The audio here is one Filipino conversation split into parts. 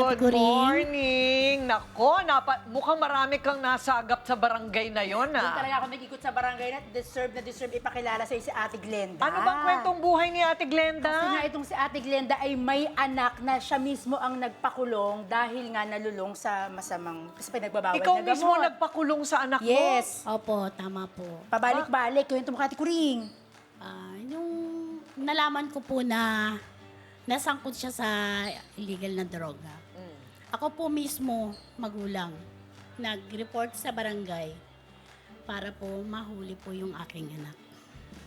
Ate Good Corinne. morning! Nako, mukhang marami kang nasagap sa barangay na yon, Doon ah. talaga ako nag-ikot sa barangay na deserve ipakilala sa'yo si Ate Glenda. Ano bang kwentong buhay ni Ate Glenda? Kasi nga itong si Ate Glenda ay may anak na siya mismo ang nagpakulong dahil nga nalulong sa masamang, sa pinagbabawal Ikaw na gamot. mismo nagpakulong sa anak mo? Yes. Opo, tama po. Pabalik-balik. Kwento mo ka, Ate Kuring. Yung nalaman ko po na nasangkot siya sa illegal na droga. Ako po mismo, magulang, nag-report sa barangay para po mahuli po yung aking anak.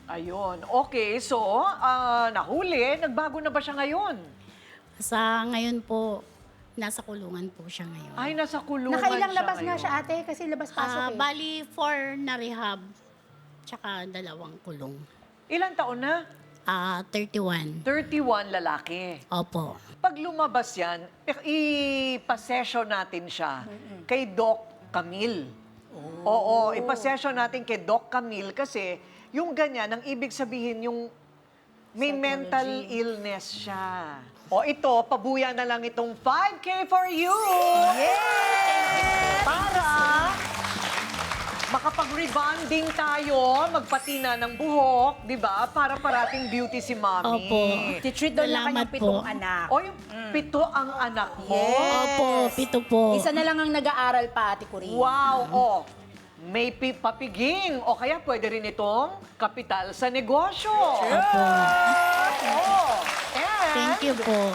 Ayun. Okay, so, nahuli. Nagbago na ba siya ngayon? Sa ngayon po, nasa kulungan po siya ngayon. Ay, nasa kulungan Nakailang siya labas nga ngayon. siya, ate, kasi labas-pasok eh. Bali, 4 na rehab, tsaka 2 kulong. Ilang taon na? 31. 31 lalaki. Opo. Pag lumabas yan, ipasession natin siya kay Doc Camille. Oo, ipasession natin kay Doc Camille kasi yung ganyan, ang ibig sabihin yung may mental illness siya. O ito, pabuya na lang itong 5K for you! Yes! Para makapag-rebonding tayo, magpatina ng buhok, di ba? Para parating beauty si Mami. Opo. Titreat daw niya Salamat kanyang pitong po. anak. O yung 7 ang anak mo? Yes. Opo, 7 po. Isa na lang ang nag-aaral pa, Ate Kuring. Wow! O, may papiging. O kaya pwede rin itong kapital sa negosyo. Opo. Oh, and Thank you po.